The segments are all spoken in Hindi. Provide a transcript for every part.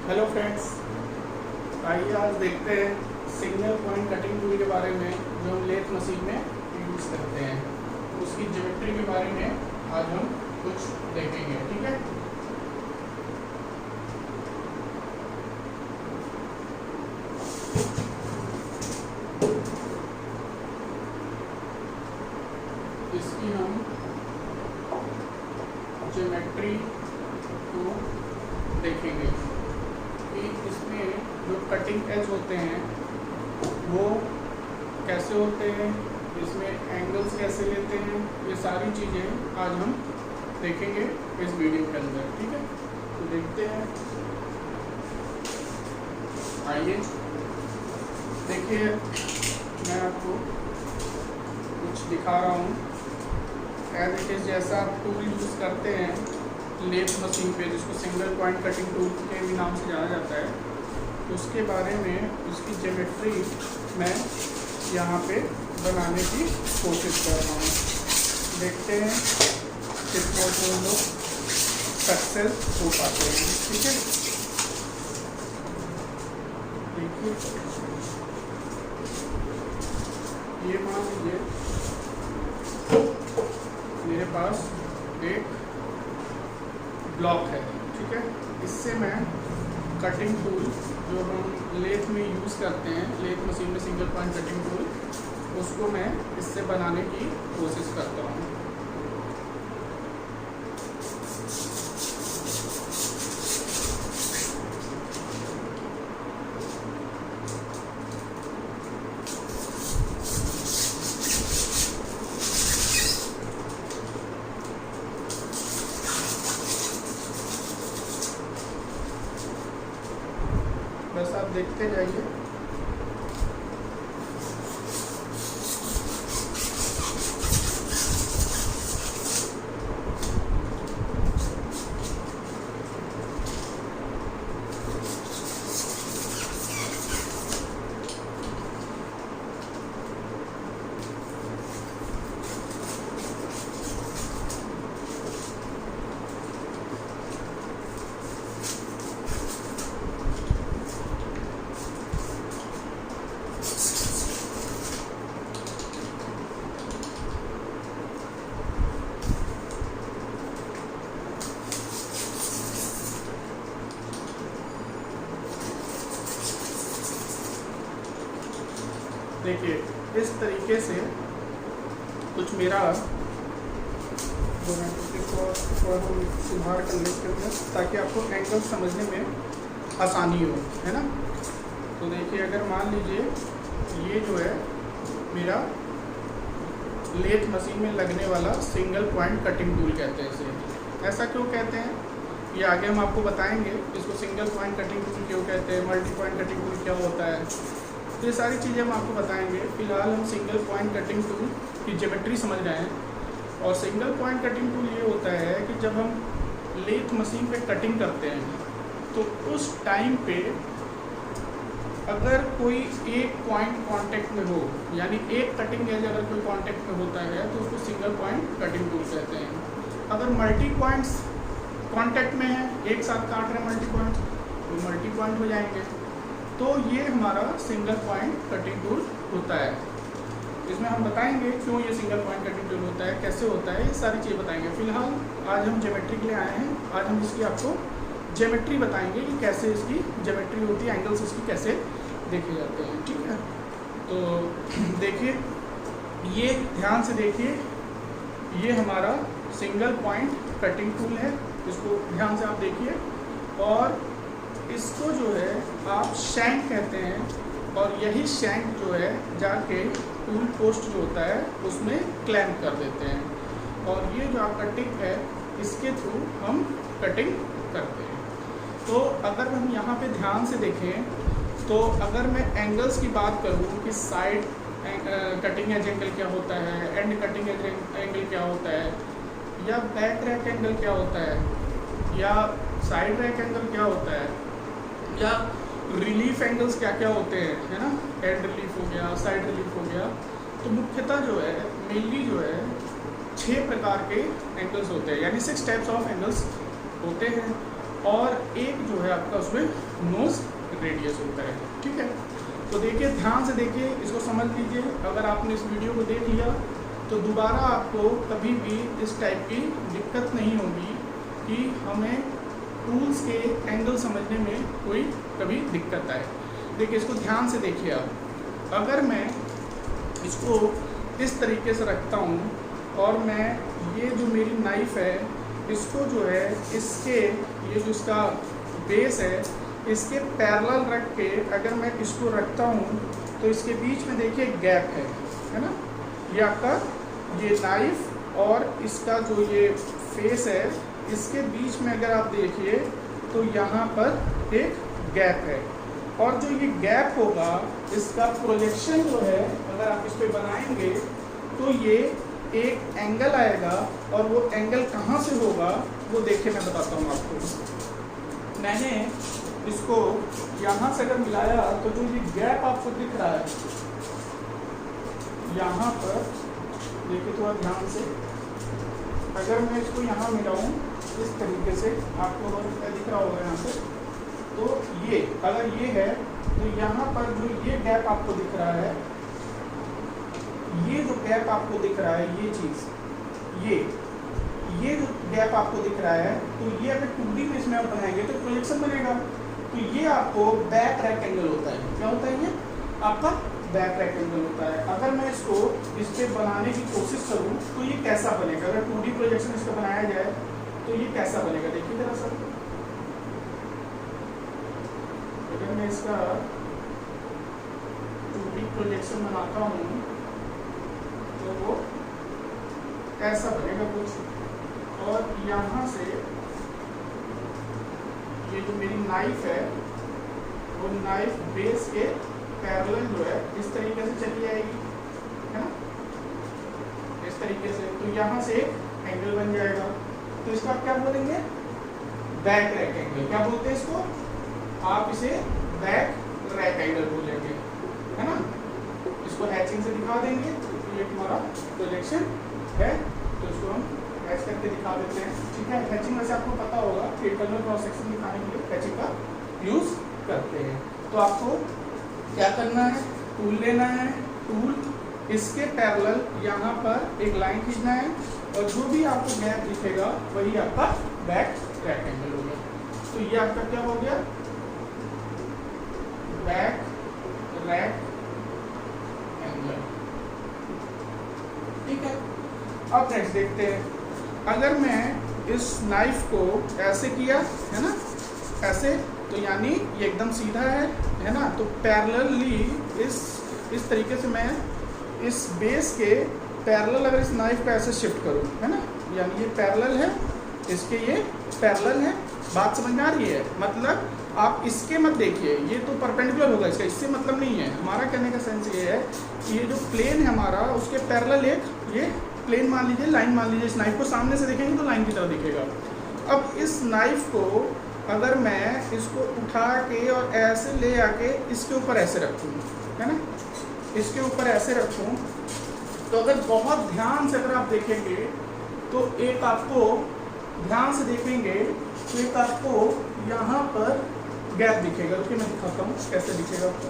हेलो फ्रेंड्स, आइए आज देखते हैं सिंगल पॉइंट कटिंग टूल के बारे में जो हम लेथ मशीन में यूज़ करते हैं। तो उसकी ज्योमेट्री के बारे में आज हम कुछ देखेंगे। ठीक है, इसकी हम ज्योमेट्री को देखेंगे कि इसमें जो कटिंग एज होते हैं वो कैसे होते हैं, इसमें एंगल्स कैसे लेते हैं, ये सारी चीज़ें आज हम देखेंगे इस वीडियो के अंदर। ठीक है, तो देखते हैं। आइए देखिए, मैं आपको कुछ दिखा रहा हूँ एज इट इज़ जैसा आप टूल यूज़ करते हैं लेथ मशीन पे, जिसको सिंगल पॉइंट कटिंग टूल के भी नाम से जाना जाता है। तो उसके बारे में उसकी ज्योमेट्री मैं यहाँ पे बनाने की कोशिश कर रहा हूँ। देखते हैं कितना हम लोग सक्सेस हो पाते हैं। ठीक है, देखिए ये मान लीजिए मेरे पास एक ब्लॉक है। ठीक है, इससे मैं कटिंग टूल जो हम लेथ में यूज़ करते हैं, लेथ मशीन में सिंगल पॉइंट कटिंग टूल, उसको मैं इससे बनाने की कोशिश करता हूँ। बस आप देखते जाइए। देखिए इस तरीके से कुछ मेरा जो मैं इसको सुधार कर लेते हैं ताकि आपको एंगल समझने में आसानी हो, है ना। तो देखिए, अगर मान लीजिए ये जो है मेरा लेथ मशीन में लगने वाला सिंगल पॉइंट कटिंग टूल कहते हैं इसे। ऐसा क्यों कहते हैं ये आगे हम आपको बताएंगे। इसको सिंगल पॉइंट कटिंग टूल क्यों कहते हैं, मल्टी पॉइंट कटिंग टूल क्या होता है, तो ये सारी चीज़ें हम आपको बताएंगे। फिलहाल हम सिंगल पॉइंट कटिंग टूल की ज्योमेट्री समझ रहे हैं। और सिंगल पॉइंट कटिंग टूल ये होता है कि जब हम लेथ मशीन पे कटिंग करते हैं तो उस टाइम पे अगर कोई एक पॉइंट कांटेक्ट में हो, यानी एक कटिंग एज अगर कोई कांटेक्ट में होता है तो उसको सिंगल पॉइंट कटिंग टूल कहते हैं। अगर मल्टी पॉइंट्स कांटेक्ट में है, एक साथ काट रहे हैं मल्टी पॉइंट्स, तो मल्टी पॉइंट हो जाएंगे। तो ये हमारा सिंगल पॉइंट कटिंग टूल होता है। इसमें हम बताएंगे क्यों ये सिंगल पॉइंट कटिंग टूल होता है, कैसे होता है, ये सारी चीज़ें बताएंगे। फिलहाल आज हम ज्योमेट्री के लिए आए हैं। आज हम इसकी आपको ज्योमेट्री बताएंगे कि कैसे इसकी ज्योमेट्री होती है, एंगल्स इसकी कैसे देखे जाते हैं। ठीक है, तो देखिए, ये ध्यान से देखिए, ये हमारा सिंगल पॉइंट कटिंग टूल है। इसको ध्यान से आप देखिए, और इसको जो है आप शैंक कहते हैं, और यही शैंक जो है जाके टूल पोस्ट जो होता है उसमें क्लैंप कर देते हैं। और ये जो आपका टिप है इसके थ्रू हम कटिंग करते हैं। तो अगर हम यहाँ पे ध्यान से देखें तो अगर मैं एंगल्स की बात करूँ कि साइड कटिंग एज एंगल क्या होता है, एंड कटिंग एज एंगल क्या होता है, या बैक रैक एंगल क्या होता है, या साइड रैक एंगल क्या होता है, या रिलीफ एंगल्स क्या क्या होते हैं, है ना। एंड रिलीफ हो गया, साइड रिलीफ हो गया। तो मुख्यतः जो है मेनली जो है 6 प्रकार के एंगल्स होते हैं, यानी 6 टाइप्स ऑफ एंगल्स होते हैं। और एक जो है आपका उसमें नोज रेडियस होता है, ठीक है। तो देखिए ध्यान से देखिए, इसको समझ लीजिए। अगर आपने इस वीडियो को देख लिया तो दोबारा आपको कभी भी इस टाइप की दिक्कत नहीं होगी कि हमें टूल्स के एंगल समझने में कोई कभी दिक्कत आए। देखिए इसको ध्यान से देखिए आप। अगर मैं इसको इस तरीके से रखता हूँ और मैं ये जो मेरी नाइफ है इसको जो है इसके ये जो इसका बेस है इसके पैरेलल रख के अगर मैं इसको रखता हूँ तो इसके बीच में देखिए गैप है ना। ये आपका ये नाइफ और इसका जो ये फेस है इसके बीच में अगर आप देखिए तो यहाँ पर एक गैप है, और जो ये गैप होगा इसका प्रोजेक्शन जो है अगर आप इस पर बनाएंगे तो ये एक एंगल आएगा, और वो एंगल कहाँ से होगा वो देखिए मैं बताता हूँ आपको। मैंने इसको यहाँ से अगर मिलाया तो जो ये गैप आपको दिख रहा है यहाँ पर देखिए थोड़ा ध्यान से, अगर मैं इसको यहाँ मिलाऊँ इस तरीके से आपको दिख रहा होगा यहाँ पे, तो ये अगर ये है तो यहाँ पर जो ये गैप आपको दिख रहा है, ये जो गैप आपको दिख रहा है ये चीज़ ये जो गैप आपको दिख रहा है, तो ये अगर 2D में इसमें आप बनाएंगे तो प्रोजेक्शन बनेगा। तो ये आपको बैक रैक एंगल होता है। क्या होता है ये आपका बैक रैक एंगल होता है। अगर मैं इसको इस पर बनाने की कोशिश करूँ तो ये कैसा बनेगा, अगर 2D प्रोजेक्शन इसका बनाया जाए तो ये कैसा बनेगा देखिए जरा सर। अगर मैं इसका 2D प्रोजेक्शन बनाता हूँ तो वो ऐसा बनेगा कुछ, और यहाँ से ये जो मेरी नाइफ है वो नाइफ बेस के पैरेलल जो है इस तरीके से चली जाएगी, है ना, इस तरीके से। तो यहाँ से एक एंगल बन जाएगा। तो इसको आप क्या बोलेंगे, बैक रैक एंगल। क्या बोलते हैं इसको, आप इसे बैक रैक एंगल बोलेंगे, है ना। इसको हैचिंग से दिखा देंगे तो ये हमारा प्रोजेक्शन है, तो इसको हम हैच करके दिखा देते हैं, ठीक है। हैचिंग वैसे आपको पता होगा कि इंटरनल क्रॉस सेक्शन दिखाने के लिए हैचिंग का यूज करते हैं। तो आपको क्या करना है, टूल लेना है, टूल इसके पैरेलल यहाँ पर एक लाइन खींचना है, और जो भी आपको गैप दिखेगा वही आपका बैक रैक एंगल हो गया। तो ये आपका क्या हो गया, बैक रैक एंगल, ठीक है। अब नेक्स्ट देखते हैं, अगर मैं इस नाइफ को ऐसे किया है ना, ऐसे, तो यानी ये एकदम सीधा है ना। तो पैरेलली इस तरीके से मैं इस बेस के पैरेलल अगर इस नाइफ को ऐसे शिफ्ट करूँ, है ना, यानी ये पैरेलल है इसके, ये पैरेलल है। बात समझ में आ रही है, मतलब आप इसके मत देखिए, ये तो परपेंडिकुलर होगा इसका, इससे मतलब नहीं है। हमारा कहने का सेंस ये है कि ये जो प्लेन है हमारा उसके पैरेलल एक ये प्लेन मान लीजिए, लाइन मान लीजिए। इस नाइफ को सामने से देखेंगे तो लाइन की तरह दिखेगा। अब इस नाइफ को अगर मैं इसको उठा के और ऐसे ले आके इसके ऊपर ऐसे रखूँ, है ना, इसके ऊपर ऐसे रखूँ, तो अगर बहुत ध्यान से अगर आप देखेंगे तो एक आपको ध्यान से देखेंगे तो एक आपको यहाँ पर गैप दिखेगा। रुकिए मैं दिखाता हूँ कैसे दिखेगा आपको।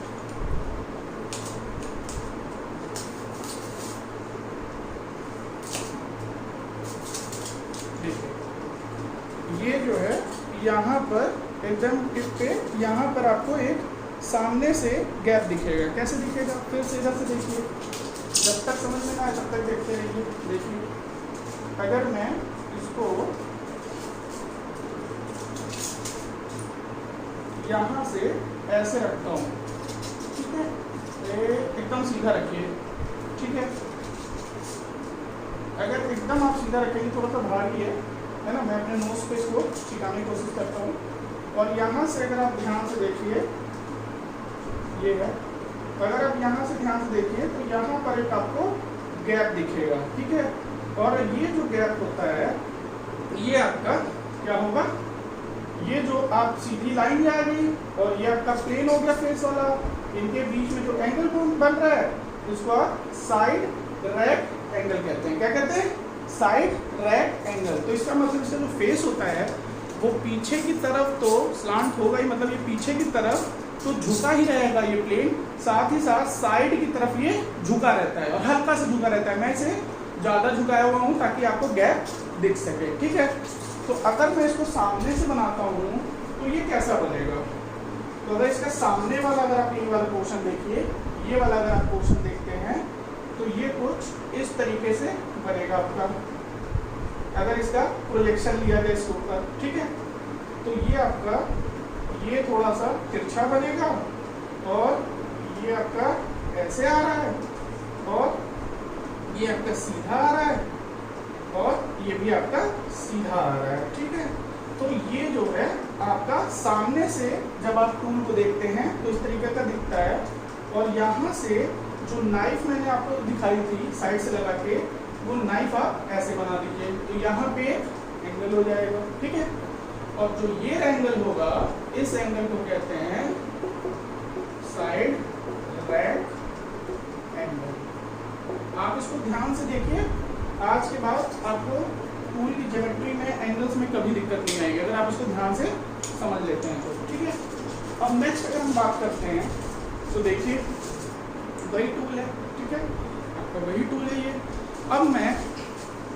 देखिए ये जो है यहाँ पर एकदम टिप पे यहाँ पर आपको एक सामने से गैप दिखेगा। कैसे दिखेगा, फिर से इधर से देखिए, जब तक समझ में ना आए तब तक देखते रहिए। देखिए अगर मैं इसको यहाँ से ऐसे रखता हूँ, ठीक है, एकदम सीधा रखिए, ठीक है। अगर एकदम आप सीधा रखेंगे थोड़ा सा भारी है ना, मैं अपने नोज पे इसको छिपाने की कोशिश करता हूँ। और यहाँ से अगर आप ध्यान से देखिए, ये है, अगर आप यहाँ से ध्यान से देखिए तो यहाँ पर एक आपको गैप दिखेगा, ठीक है। और ये जो गैप होता है ये आपका क्या होगा, ये जो आप सीधी लाइन आ गई और ये आपका प्लेन हो गया फेस वाला, इनके बीच में जो एंगल बन रहा है इसको आप साइड रैक एंगल कहते हैं। क्या कहते हैं, साइड रैक एंगल। तो इसका मतलब इसका जो फेस होता है वो पीछे की तरफ तो स्लांट होगा ही, मतलब ये पीछे की तरफ तो झुका ही रहेगा ये प्लेन, साथ ही साथ साइड की तरफ ये झुका रहता है और हल्का सा झुका रहता है। मैं इसे ज़्यादा झुकाया हुआ हूँ ताकि आपको गैप दिख सके, ठीक है। तो अगर मैं इसको सामने से बनाता हूँ तो ये कैसा बनेगा, तो अगर इसका सामने वाला, अगर आप ये वाला पोर्शन देखिए, ये वाला अगर आप पोर्शन देखते हैं तो ये कुछ इस तरीके से बनेगा आपका, अगर इसका प्रोजेक्शन लिया जाए इसके ऊपर, ठीक है। तो ये आपका, ये थोड़ा सा तिरछा बनेगा और ये आपका ऐसे आ रहा है और ये आपका सीधा आ रहा है और ये भी आपका सीधा आ रहा है, ठीक है। तो ये जो है आपका सामने से जब आप टूल को देखते हैं तो इस तरीके का दिखता है, और यहाँ से जो नाइफ मैंने आपको दिखाई थी साइड से लगा के, वो नाइफ आप ऐसे बना दीजिए, तो यहाँ पे एंगल हो जाएगा, ठीक है। और जो ये एंगल होगा, इस एंगल को कहते हैं साइड रैक एंगल। आप इसको ध्यान से देखिए, आज के बाद आपको टूल की ज्योमेट्री में एंगल्स में कभी दिक्कत नहीं आएगी अगर आप इसको ध्यान से समझ लेते हैं तो, ठीक है। अब नेक्स्ट अगर हम बात करते हैं तो देखिए वही टूल है, ठीक है, आपका वही टूल है ये। अब मैं,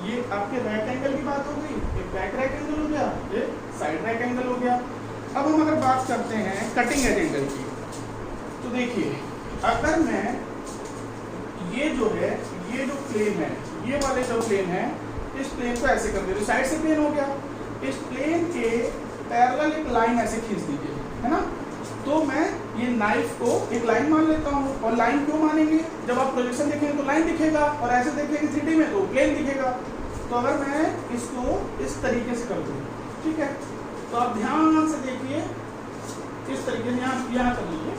ये आपके राइट एंगल की बात हो गई, एक बैक राइट एंगल हो गया, ये साइड राइट एंगल हो गया। अब हम अगर बात करते हैं कटिंग एज एंगल की, तो देखिए अगर मैं ये जो है, ये जो प्लेन है, ये वाले जो प्लेन है, इस प्लेन को ऐसे कर दीजिए, साइड से प्लेन हो गया, इस प्लेन के पैरेलल एक लाइन ऐसे खींच दीजिए, है ना। तो मैं ये नाइफ को एक लाइन मान लेता हूँ, और लाइन क्यों मानेंगे, जब आप प्रोजेक्शन देखेंगे तो लाइन दिखेगा, और ऐसे देखेंगे 3D में तो प्लेन दिखेगा। तो अगर मैं इसको इस तरीके से कर दूँ, ठीक है, तो आप ध्यान से देखिए, इस तरीके से यहाँ कर लीजिए।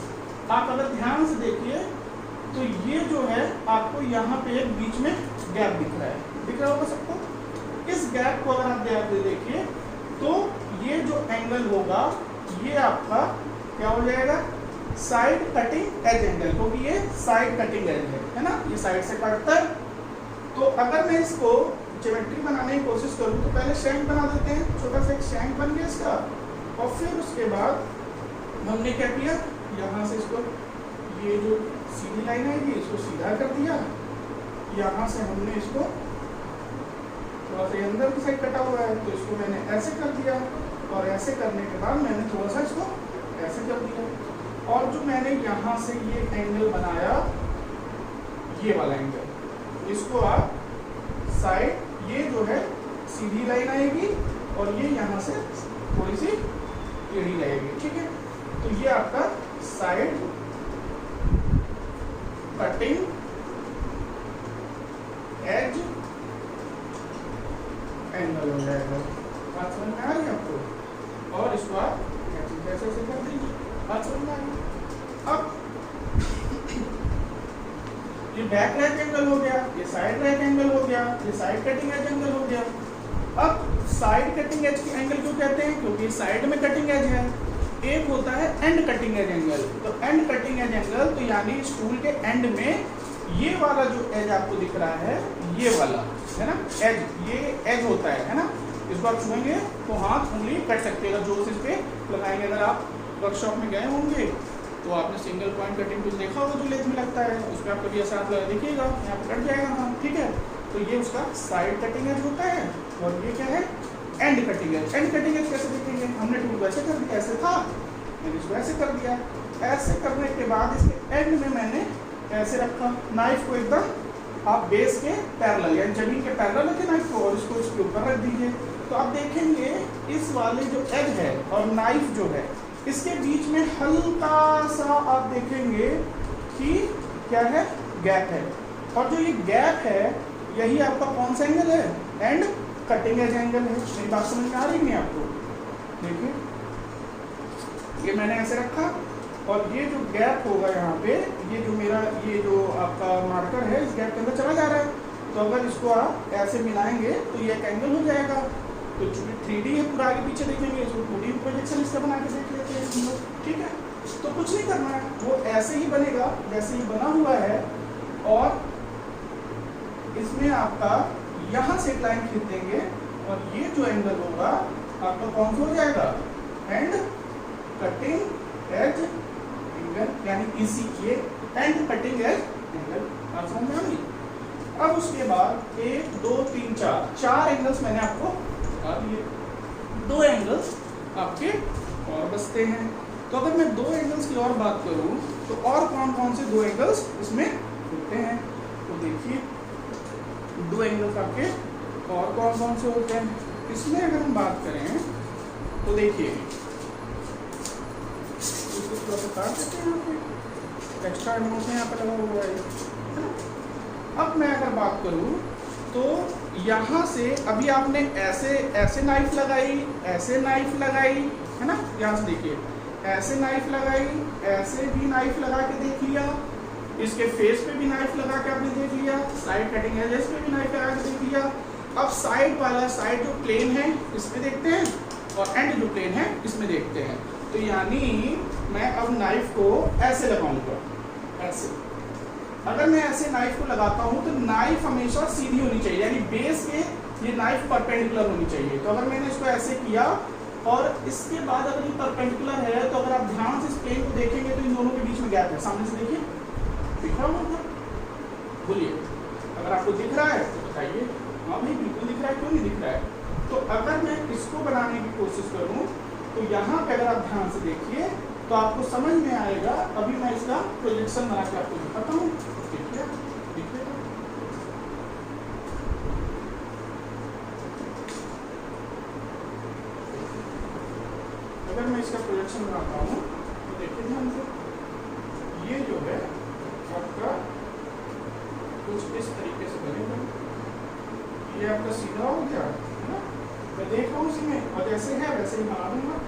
आप अगर ध्यान से देखिए तो ये जो है आपको यहाँ पे एक बीच में गैप दिख रहा है, दिख रहा होगा सबको। इस गैप को अगर आप ध्यान से देखिए तो ये जो एंगल होगा ये आपका क्या हो जाएगा, साइड कटिंग एज एंगल, क्योंकि ये साइड कटिंग एज है ना, ये साइड से कटता है। तो अगर मैं इसको ज्योमेट्री बनाने की कोशिश करूँ तो पहले शैंक बना देते हैं, छोटा सा एक शैंक बन गया इसका, और फिर उसके बाद हमने क्या किया, यहाँ से इसको, ये जो सीधी लाइन आएगी इसको सीधा कर दिया, यहाँ से हमने इसको थोड़ा सा अंदर की साइड कटा हुआ है तो इसको मैंने ऐसे कर दिया, और ऐसे करने के बाद मैंने थोड़ा सा इसको ऐसे कर दिया, और जो मैंने यहाँ से ये एंगल बनाया, ये वाला एंगल, इसको आप साइड, ये जो है सीधी लाइन आएगी और ये यहाँ से थोड़ी सी टेढ़ी रहेगी, ठीक है। तो ये आपका साइड कटिंग एज एंगल हो जाएगा। बात समझ में आ रही है आपको, और इसको आप ऐसे ऐसे कर दीजिए, बात समझ में आ रही है। अब ये बैक राइट एंगल हो गया, ये साइड राइट एंगल हो गया, ये साइड कटिंग एज एंगल हो गया। अब साइड कटिंग एज के एंगल क्यों कहते हैं, क्योंकि साइड में कटिंग एज है। एक होता है एंड कटिंग एज एंगल, तो एंड कटिंग एज एंगल तो यानी स्टूल के एंड में ये वाला जो एज आपको दिख रहा है, ये वाला है ना एज, ये एज होता है ना। इसको आप छुएंगे तो हाथ उंगली कट सकते हैं, जो इस पे लगाएंगे। अगर आप वर्कशॉप में गए होंगे तो आपने सिंगल पॉइंट कटिंग टूल देखा होगा जो लेथ में लगता है, उसमें आप कभी ऐसा हाथ लगा देखिएगा, यहाँ पे कट जाएगा हाथ, ठीक है। तो ये उसका साइड कटिंग एज होता है, और ये क्या है, and cutting edge. And cutting edge कैसे देखेंगे, हमने टूल को ऐसे कर दिया, ऐसे था, मैंने इसको ऐसे कर दिया। ऐसे करने के बाद इसके एंड में मैंने ऐसे रखा नाइफ को, एकदम आप बेस के पैरेलल यानी जमीन के पैरेलल रखे नाइफ को, और इसको इसके ऊपर रख दीजिए। तो आप देखेंगे इस वाले जो एज है और नाइफ जो है, इसके बीच में हल्का सा आप देखेंगे कि क्या है, गैप है। और जो ये गैप है यही आपका कौन सा एंगल है, एंड कटिंग एज एंगल है। मेरी बात समझ में आ रही है आपको, देखिए ये मैंने ऐसे रखा, और ये जो गैप होगा यहाँ पे, ये जो मेरा ये जो आपका मार्कर है इस गैप के अंदर चला जा रहा है। तो अगर इसको आप ऐसे मिलाएंगे तो ये एक एंगल हो जाएगा। तो चूंकि 3D है, पूरा आगे पीछे देखेंगे, इसको 2D प्रोजेक्शन इसका बना के देख लेते हैं हम लोग, ठीक है। तो कुछ नहीं करना है, वो ऐसे ही बनेगा जैसे ही बना हुआ है, और इसमें आपका यहाँ से एक लाइन खींच देंगे, और ये जो एंगल होगा आपका कौन सा हो जाएगा, एंड कटिंग एज एंगल, यानी इसी ये एंड कटिंग एज एंगल। आप समझ में आ गई। अब उसके बाद 1 2 3 4 एंगल्स मैंने आपको बता दिए, 2 एंगल्स आपके और बचते हैं। तो अगर मैं 2 एंगल्स की और बात करूं तो और कौन कौन से 2 एंगल्स इसमें होते हैं, तो देखिए 2 एंगल्स आपके और कौन कौन से होते हैं इसमें अगर हम बात करें तो देखिए इसको थोड़ा सा काट देते हैं, यहाँ पे एक्स्ट्रा एमोशन यहाँ पे लगा हुआ है। अब मैं अगर बात करूं तो यहाँ से अभी आपने ऐसे नाइफ लगाई, ऐसे नाइफ लगाई है ना, यहाँ से देखिए ऐसे नाइफ लगाई, ऐसे भी नाइफ लगा के देख लिया, इसके फेस पे भी नाइफ लगा के आपने देख लिया, साइड कटिंग एजेस पे भी नाइफ लगा के देख लिया। अब साइड वाला, साइड जो प्लेन है इसमें देखते हैं और एंड जो प्लेन है इसमें देखते हैं। तो यानी मैं अब नाइफ को ऐसे लगाऊंगा, ऐसे अगर मैं ऐसे नाइफ को लगाता हूं तो नाइफ हमेशा सीधी होनी चाहिए, यानी बेस के ये नाइफ परपेंडिकुलर होनी चाहिए। तो अगर मैंने इसको ऐसे किया और इसके बाद अगर ये परपेंडिकुलर है तो अगर आप ध्यान से इस प्लेन को देखेंगे तो इन दोनों के बीच में गैप है, सामने से देखिए दिख रहा होगा, बोलिए अगर आपको दिख रहा है तो बताइए। हाँ भाई बिल्कुल दिख रहा है, क्यों नहीं दिख रहा है। तो अगर मैं इसको बनाने की कोशिश करूं तो यहाँ पे अगर आप ध्यान से देखिए तो आपको समझ में आएगा। अभी मैं इसका प्रोजेक्शन बना के आपको दिखाता हूँ, देखिए देखिए अगर मैं इसका प्रोजेक्शन बनाता हूँ तो देखिए ध्यान से, ये जो है आपका कुछ इस तरीके से बनेगा, ये आपका सीधा हो गया है ना, मैं देख रहा हूँ इसमें और जैसे है वैसे ही बना दूंगा।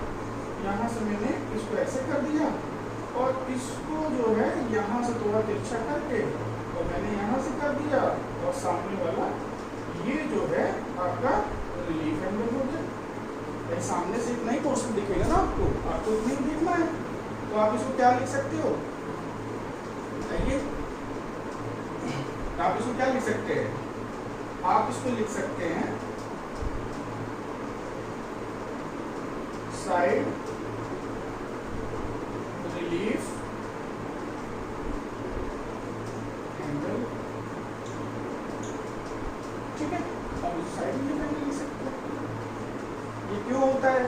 यहाँ से मैंने इसको ऐसे कर दिया और इसको जो है यहाँ से थोड़ा तिरछा करके और मैंने यहाँ से कर दिया और सामने वाला ये जो है आपका रिलीफ एंगल हो गया। सामने से इतना ही पोर्शन दिखेगा ना आपको इतना ही देखना है, तो आप इसको क्या लिख सकते हो, बताइए आप इसको क्या लिख सकते हैं। आप इसको लिख सकते हैं साइड रिलीफ एंगल, ठीक है। अब इस साइड रिलीफ एंगल लिख सकते हैं। ये क्यों होता है,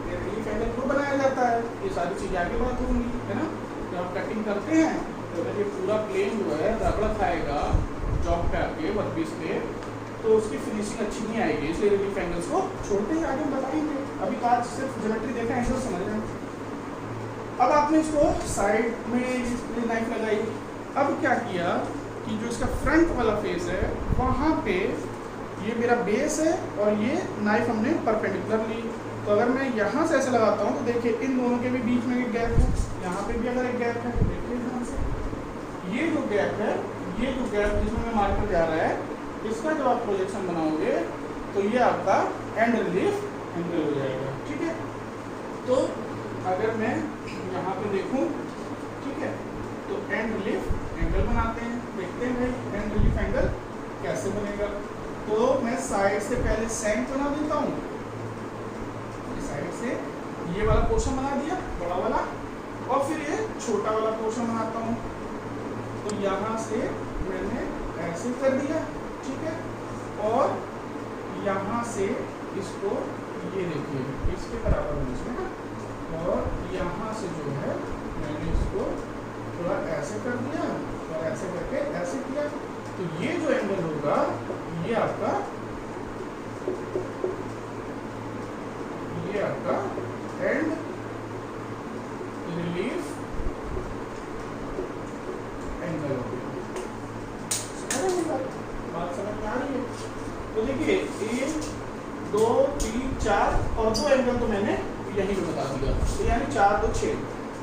ये रिलीफ एंगल क्यों बनाया जाता है, ये सारी चीजें आगे बात होंगी, है ना। जब आप कटिंग करते हैं तो अगर ये पूरा प्लेन जो है रगड़ खाएगा जॉब पे आके वर्कपीस पे तो उसकी फिनिशिंग अच्छी नहीं आएगी, इसलिए रिलीफ एंगल्स को छोड़ते ही आगे बताएंगे। अभी आज सिर्फ ज्योमेट्री देखा, एंगल समझ रहे हैं। अब आपने इसको साइड में नाइफ लगाई, अब क्या किया कि जो इसका फ्रंट वाला फेस है वहाँ पे ये मेरा बेस है और ये नाइफ हमने परपेंडिकुलर ली। तो अगर मैं यहाँ से ऐसे लगाता हूँ तो देखिए इन दोनों के भी बीच में एक गैप है, यहाँ पे भी अगर एक गैप है देखिए ध्यान से, ये जो गैप है, ये जो गैप जिसमें मैं मार्कर जा रहा है, इसका जब आप प्रोजेक्शन बनाओगे तो ये आपका एंड रिलीफ एंगल हो जाएगा, ठीक है। तो अगर मैं यहाँ पे देखूँ, ठीक है, तो एंड रिलीफ एंगल बनाते हैं, देखते हैं भाई एंड रिलीफ एंगल कैसे बनेगा। तो मैं साइड से पहले सेंट बना देता हूँ, साइड से ये वाला पोर्शन बना दिया बड़ा वाला और फिर ये छोटा वाला पोर्शन बनाता हूँ। तो यहाँ से मैंने ऐसे कर दिया, ठीक है, और यहाँ से इसको ये देखिए इसके बराबर होना ना, और यहाँ से जो है मैंने इसको थोड़ा ऐसे कर दिया और ऐसे करके ऐसे किया। तो ये जो एंगल होगा ये आपका एंड रिलीफ एंगल हो गया। बात समझ में आ रही है। तो देखिए 1 2 3 4 और 2 एंगल तो मैंने यहीं पे बता दिया, तो यानी 4 2 6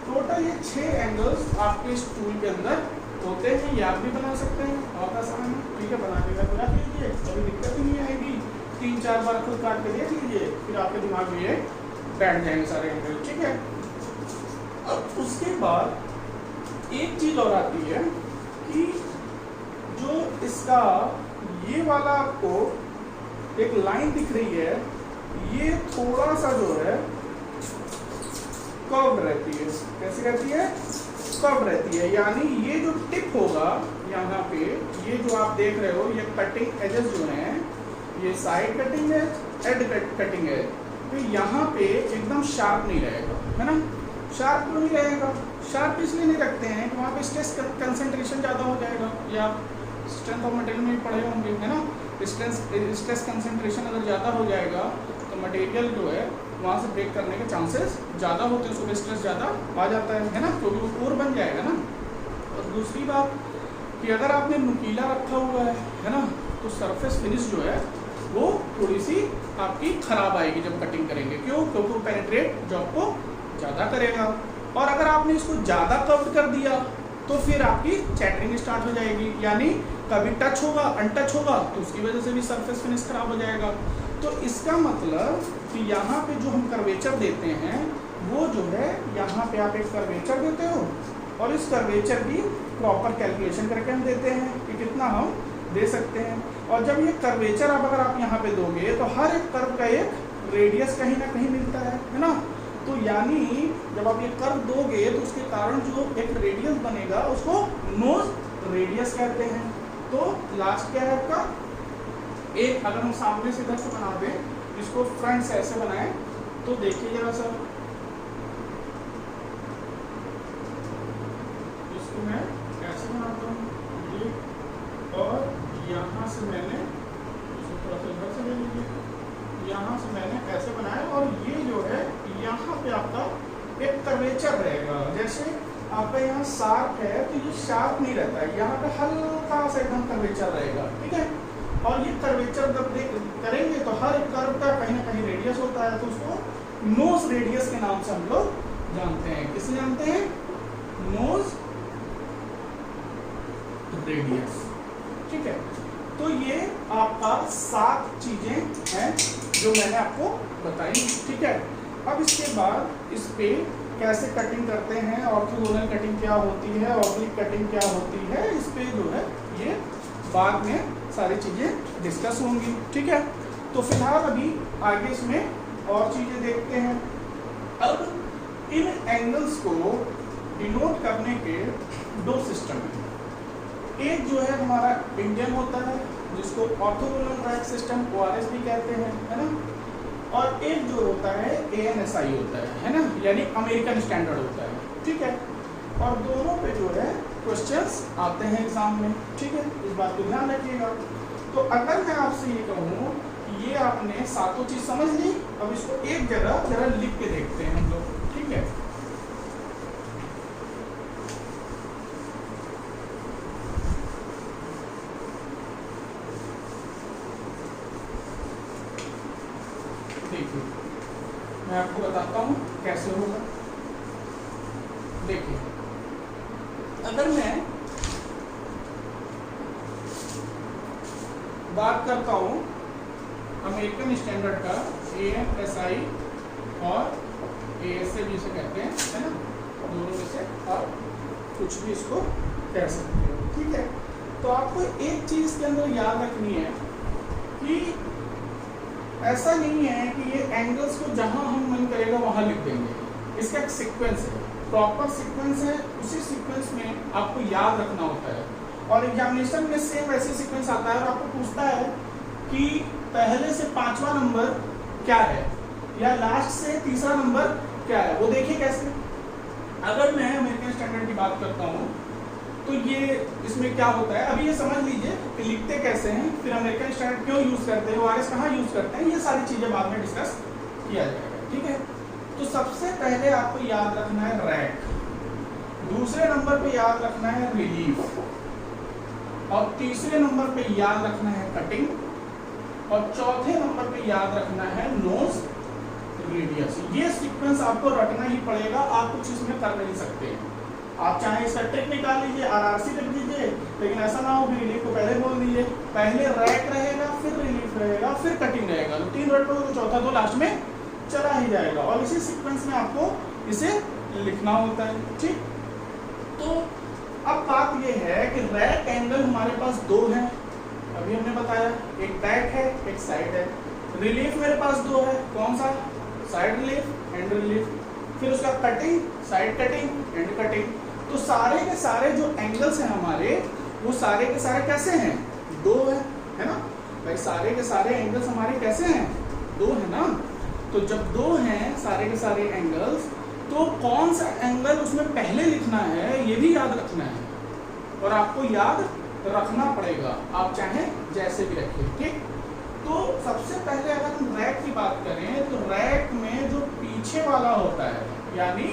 टोटल ये 6 एंगल्स आपके इस टूल के अंदर होते हैं। ये आप भी बना सकते हैं, और आसान है, ठीक है। बनाने का पूरा कीजिए, कभी दिक्कत ही नहीं आएगी। 3-4 बार खुद काट के देख लीजिए, फिर आपके दिमाग में ये बैठ जाएंगे सारे एंगल, ठीक है। अब उसके बाद एक चीज और आती है कि जो इसका ये वाला आपको एक लाइन दिख रही है, ये थोड़ा सा जो है कर्व रहती है। कैसी रहती है? कर्व रहती है। यानी ये जो टिप होगा यहाँ पे, ये जो आप देख रहे हो, ये कटिंग एजेस जो हैं, ये साइड कटिंग है, एड कटिंग है, तो यहाँ पे एकदम शार्प नहीं रहेगा, है ना। शार्प क्यों नहीं रहेगा? शार्प इसलिए नहीं रखते हैं कि वहाँ पे स्ट्रेस कंसंट्रेशन ज़्यादा हो जाएगा, या स्ट्रेंथ ऑफ मटेरियल में पढ़े होंगे, है ना। स्ट्रेस कंसंट्रेशन अगर ज़्यादा हो जाएगा तो मटेरियल जो है वहाँ से ब्रेक करने के चांसेस ज़्यादा होते हैं, उसको स्ट्रेस ज़्यादा आ जाता है ना, क्योंकि वो कोर बन जाएगा ना। और दूसरी बात कि अगर आपने नुकीला रखा हुआ है ना, तो सरफेस फिनिश जो है वो थोड़ी सी आपकी ख़राब आएगी जब कटिंग करेंगे। क्यों? क्योंकि वो पेनिट्रेट जॉब को ज़्यादा करेगा। और अगर आपने इसको ज़्यादा कवर कर दिया तो फिर आपकी चैटरिंग स्टार्ट हो जाएगी, यानी कभी टच होगा, अनटच होगा, तो उसकी वजह से भी सरफेस फिनिश खराब हो जाएगा। तो इसका मतलब कि यहाँ पे जो हम कर्वेचर देते हैं वो जो है, यहाँ पे आप एक कर्वेचर देते हो और इस कर्वेचर की प्रॉपर कैलकुलेशन करके हम देते हैं कि कितना हम दे सकते हैं। और जब ये कर्वेचर अगर आप यहाँ पे दोगे तो हर एक कर्व का एक रेडियस कहीं ना कहीं मिलता है ना। तो यानी जब आप ये कर्व दोगे तो उसके कारण जो एक रेडियस बनेगा उसको नोज रेडियस कहते हैं। तो लास्ट क्या है आपका? एक अगर हम सामने से इधर से बना दें, इसको फ्रंट से ऐसे बनाएं, तो देखिए जरा सा, इसको मैं ऐसे बनाता हूँ ये, और यहाँ से मैंने इसको थोड़ा सा इधर से ले लीजिए, यहाँ से मैंने ऐसे बनाया, और ये जो है यहाँ पे आपका एक कर्वेचर रहेगा। जैसे आपका यहाँ शार्प है तो ये शार्प नहीं रहता है, यहाँ पे हल्का सा एकदम कर्वेचर रहेगा, ठीक है। और ये कर्वेचर जब करेंगे तो हर एक कर्व का कहीं ना कहीं रेडियस होता है, तो उसको नोज रेडियस के नाम से हम लोग जानते हैं। किसे जानते हैं? नोज रेडियस, ठीक है। तो ये आपका 7 चीजें हैं जो मैंने आपको बताई, ठीक है। अब इसके बाद इस पे कैसे कटिंग करते हैं, ऑर्थोगोनल कटिंग क्या होती है, ऑब्लिक कटिंग क्या होती है, इस पे जो है ये बाद में सारी चीज़ें डिस्कस होंगी, ठीक है। तो फिलहाल अभी आगे इसमें और चीज़ें देखते हैं। अब इन एंगल्स को डिनोट करने के 2 सिस्टम हैं। एक जो है हमारा इंडियन होता है जिसको ऑर्थोगोनल ट्रैक सिस्टम ORS भी कहते हैं, है ना। और एक जो होता है ANSI होता है ना, यानी अमेरिकन स्टैंडर्ड होता है, ठीक है। और दोनों पे जो है क्वेश्चंस आते हैं एग्जाम में, ठीक है। इस बात को ध्यान रखिएगा। तो अगर मैं आपसे ये कहूँ कि ये आपने 7 चीज समझ ली, अब इसको एक जगह जरा लिख के देखते हैं हम लोग, ठीक है। देखिए मैं आपको बताता हूँ कैसे होगा। देखिए अगर मैं बात करता हूँ अमेरिकन स्टैंडर्ड का ANSI और ASA भी इसे कहते हैं, है ना, दोनों में से आप कुछ भी इसको कह सकते हो, ठीक है। तो आपको एक चीज के अंदर याद रखनी है कि ऐसा नहीं है कि ये एंगल्स को जहां हम मन करेगा वहां लिख देंगे। इसका एक सीक्वेंस है, प्रॉपर सीक्वेंस है, उसी सीक्वेंस में आपको याद रखना होता है। और एग्जामिनेशन में सेम वैसे सीक्वेंस आता है और आपको पूछता है कि पहले से 5वां नंबर क्या है या लास्ट से 3रा नंबर क्या है। वो देखिए कैसे, अगर मैं अमेरिकन स्टैंडर्ड की बात करता हूँ तो ये इसमें क्या होता है, अभी ये समझ लीजिए कि लिखते कैसे हैं, फिर अमेरिकन स्टैंडर्ड क्यों यूज करते हैं, ORS कहाँ यूज करते हैं, ये सारी चीजें बाद में डिस्कस किया जाएगा, ठीक है। तो सबसे पहले आपको याद रखना है रैक, दूसरे नंबर पे याद रखना है रिलीफ, और तीसरे नंबर पे याद रखना है कटिंग, और चौथे नंबर पे याद रखना है नोज रेडियस। ये सीक्वेंस आपको रटना ही पड़ेगा, आप कुछ इसमें कर नहीं सकते। आप चाहे इसका ट्रिक निकाल लीजिए, RRC लिख दीजिए, लेकिन ऐसा ना हो कि रिलीफ को पहले बोल दीजिए। पहले रैक रहेगा, फिर रिलीफ रहेगा, फिर कटिंग रहेगा, तो 3 रट तो चौथा तो लास्ट में चला ही जाएगा, और इसी सीक्वेंस में आपको इसे लिखना होता है, ठीक। तो अब बात ये है कि रैक एंगल हमारे पास 2 हैं, अभी हमने बताया, एक बैक है एक साइड है। रिलीफ मेरे पास दो है, कौन सा? Side relief, and relief. फिर उसका cutting, side cutting, and cutting. तो सारे के सारे जो एंगल्स हैं हमारे, वो सारे के सारे कैसे हैं? दो है ना भाई, सारे के सारे एंगल्स हमारे कैसे हैं? दो है ना। तो जब दो हैं सारे के सारे एंगल्स, तो कौन सा एंगल उसमें पहले लिखना है ये भी याद रखना है, और आपको याद रखना पड़ेगा, आप चाहे जैसे भी रखें, ठीक। तो सबसे पहले अगर हम रैक की बात करें, तो रैक में जो पीछे वाला होता है, यानी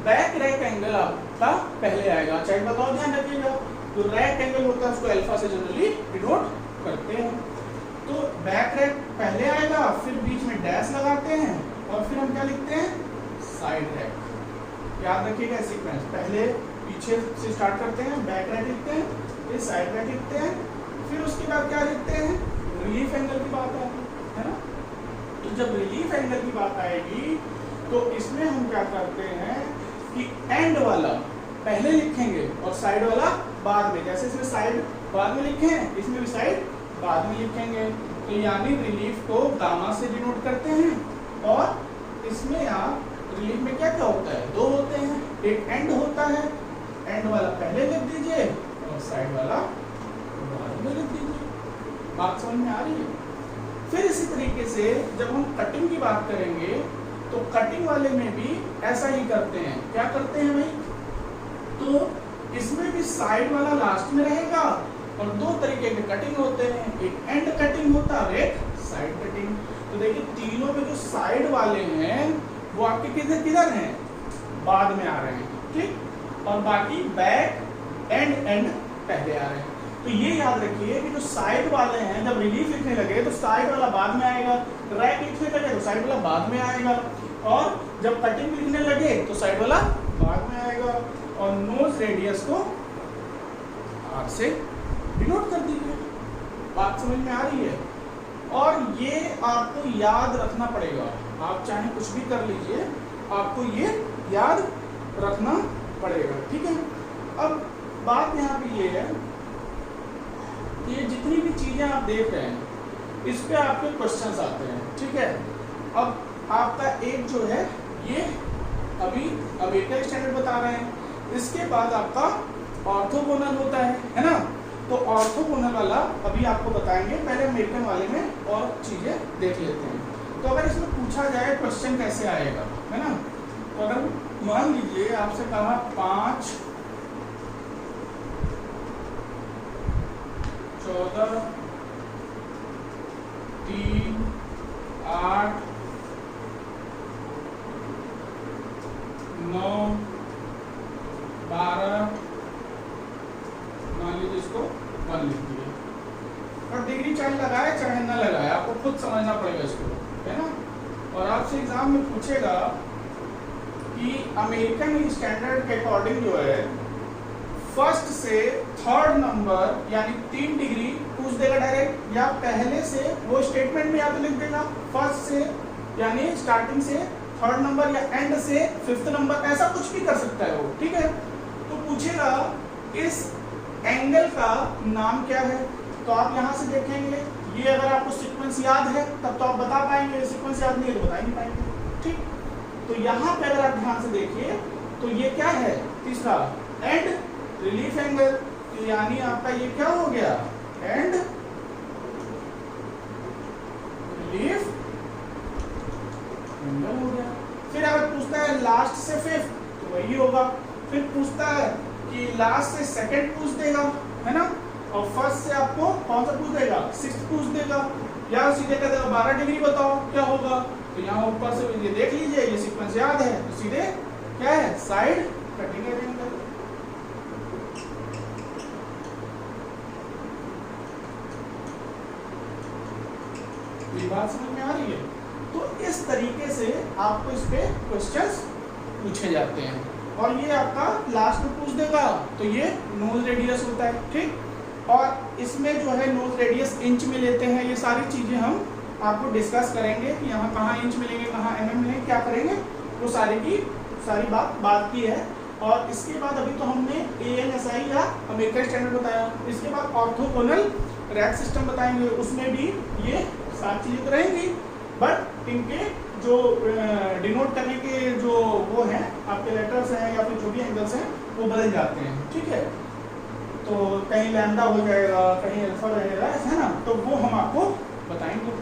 बैक रैक एंगल आपका पहले आएगा। चाहे बताओ, ध्यान रखिएगा, जो रैक एंगल होता है उसको अल्फा से जनरली डिनोट करते हैं। तो बैक रैक पहले आएगा, फिर बीच में डैश लगाते हैं, और फिर हम क्या लिखते हैं? Side rack. याद रखिएगा सीक्वेंस, पहले पीछे से स्टार्ट करते हैं, बैक रैक लिखते हैं, फिर साइड रैक लिखते हैं, फिर उसके बाद क्या लिखते हैं? रिलीफ एंगल की बात आएगी, है ना। तो जब रिलीफ एंगल की बात आएगी, तो इसमें हम क्या करते हैं कि एंड वाला पहले लिखेंगे और साइड वाला बाद में। जैसे इसमें साइड बाद में लिखे हैं, इसमें भी साइड बाद में लिखेंगे। तो यानी रिलीफ को गामा से डिनोट करते हैं, और इसमें आप रिलीफ में क्या क्या होता है? दो होते हैं, एक एंड होता है, एंड वाला पहले लिख दीजिए और साइड वाला बाद में लिख दीजिए। बात समझ में आ रही है? फिर इसी तरीके से जब हम कटिंग की बात करेंगे, तो कटिंग वाले में भी ऐसा ही करते हैं। क्या करते हैं भाई? तो इसमें भी साइड वाला लास्ट में रहेगा, और दो तरीके के कटिंग होते हैं, एक एंड कटिंग होता है और एक साइड कटिंग। तो देखिए तीनों में जो साइड वाले हैं वो आपके किधर किधर हैं? बाद में आ रहे हैं, ठीक। और बाकी बैक एंड पहले आ रहे हैं। तो ये याद रखिए कि जो साइड वाले हैं, जब रिलीफ लिखने लगे तो साइड वाला बाद में आएगा, रैक लिखने लगे तो साइड वाला बाद में आएगा, और जब कटिंग लिखने लगे तो साइड वाला बाद में आएगा। और नोज रेडियस को आर से डिनोट कर दीजिए। बात समझ में आ रही है? और ये आपको याद रखना पड़ेगा, आप चाहे कुछ भी कर लीजिए, आपको ये याद रखना पड़ेगा, ठीक है। अब बात यहाँ पे ये है कि ये जितनी भी चीजें आप देख रहे हैं, इस पे आपके क्वेश्चंस आते हैं, ठीक है। अब आपका एक जो है ये अभी अमेरिकन स्टैंडर्ड बता रहे हैं, इसके बाद आपका ऑर्थोगोनल होता है ना। तो ऑर्थोगोनल वाला अभी आपको बताएंगे, पहले अमेरिकन वाले में और चीजें देख लेते हैं। तो अगर इसमें पूछा जाए क्वेश्चन कैसे आएगा, है ना, तो अगर मान लीजिए आपसे कहा 5, 14, 3, 8, 9, 12, मान लीजिए इसको 1 लिख दिया, और डिग्री चाहे लगाए चाहे ना लगाए, आपको खुद समझना पड़ेगा इसको, है ना। और आपसे एग्जाम में पूछेगा कि अमेरिकन स्टैंडर्ड के अकॉर्डिंग जो है फर्स्ट से थर्ड नंबर यानी 3 डिग्री पूछ देगा डायरेक्ट, या पहले से वो स्टेटमेंट में या तो लिख देगा फर्स्ट से यानी स्टार्टिंग से थर्ड नंबर, या एंड से 5th नंबर, ऐसा कुछ भी कर सकता है वो, ठीक है। तो पूछेगा इस एंगल का नाम क्या है, तो आप यहाँ से देखेंगे, ये अगर आपको सीक्वेंस याद है तब तो आप बता पाएंगे, सीक्वेंस याद नहीं है तो बता ही नहीं पाएंगे, ठीक। तो यहाँ पे अगर आप ध्यान से देखिए तो ये क्या है? तीसरा एंड रिलीफ एंगल, तो यानी आपका ये क्या हो गया? एंड रिलीफ एंगल हो गया। फिर अगर पूछता है लास्ट से 5th तो वही होगा, फिर पूछता है कि लास्ट से 2nd पूछ देगा, है ना, और फर्स्ट से आपको कौन सा पूछ देगा? 6th पूछ देगा, या सीधे कह देगा 12 डिग्री बताओ क्या होगा। तो यहाँ ऊपर से ये देख लीजिए, ये सीक्वेंस याद है, तो सीधे क्या है? Side cutting angle. ये बात समझ में आ रही है? तो इस तरीके से आपको इस पे क्वेश्चंस पूछे जाते हैं, और ये आपका लास्ट में पूछ देगा, तो ये नोज रेडियस होता है, ठीक। और इसमें जो है नोज रेडियस इंच में लेते हैं, ये सारी चीजें हम आपको डिस्कस करेंगे कि यहाँ कहाँ इंच मिलेंगे, कहाँ mm मिलेंगे, क्या करेंगे, वो सारी की सारी बात की है। और इसके बाद अभी तो हमने ANSI या अमेरिकन स्टैंडर्ड बताया, इसके बाद ऑर्थोगोनल रैक सिस्टम बताएंगे, उसमें भी ये 5 चीजें तो रहेंगी, बट इनके जो डिनोट करने के जो वो हैं आपके लेटर्स हैं या फिर जो भी एंगल्स हैं वो बदल जाते हैं, ठीक है। तो कहीं लैम्डा हो जाएगा, कहीं अल्फा रहेगा, है ना, तो वो हम आपको बताएंगे।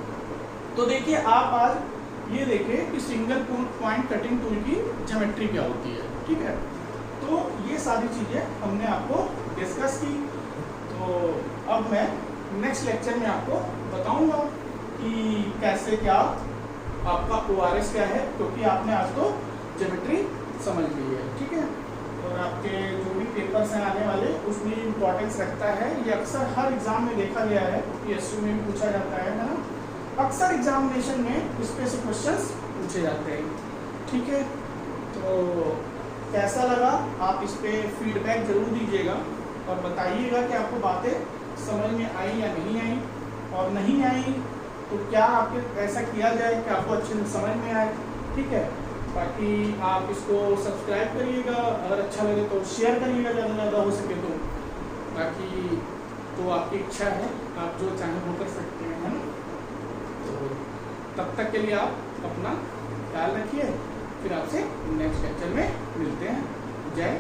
तो देखिए आप आज ये देखिए कि सिंगल पॉइंट कटिंग टूल की ज्योमेट्री क्या होती है, ठीक है। तो ये सारी चीजें हमने आपको डिस्कस की। तो अब मैं नेक्स्ट लेक्चर में आपको बताऊंगा कि कैसे क्या आपका ORS क्या है, क्योंकि आपने आज तो ज्योमेट्री समझ ली है, ठीक है। और आपके जो भी पेपर्स हैं आने वाले उसमें इम्पोर्टेंस रखता है, ये अक्सर हर एग्जाम में देखा गया है, PSU में भी पूछा जाता है ना, अक्सर एग्जामिनेशन में इस पे से क्वेश्चंस पूछे जाते हैं, ठीक है। तो कैसा लगा आप इस पे फीडबैक जरूर दीजिएगा और बताइएगा कि आपको बातें समझ में आई या नहीं आई, और नहीं आई तो क्या आपके ऐसा किया जाए कि आपको अच्छे से समझ में आए, ठीक है। बाकी आप इसको सब्सक्राइब करिएगा, अगर अच्छा लगे तो शेयर करिएगा ज़्यादा से ज़्यादा हो सके तो। बाकी तो आपकी इच्छा है, आप जो चाहें वो कर सकते हैं, है ना। तो तब तक के लिए आप अपना ख्याल रखिए, फिर आपसे नेक्स्ट लेक्चर में मिलते हैं। जय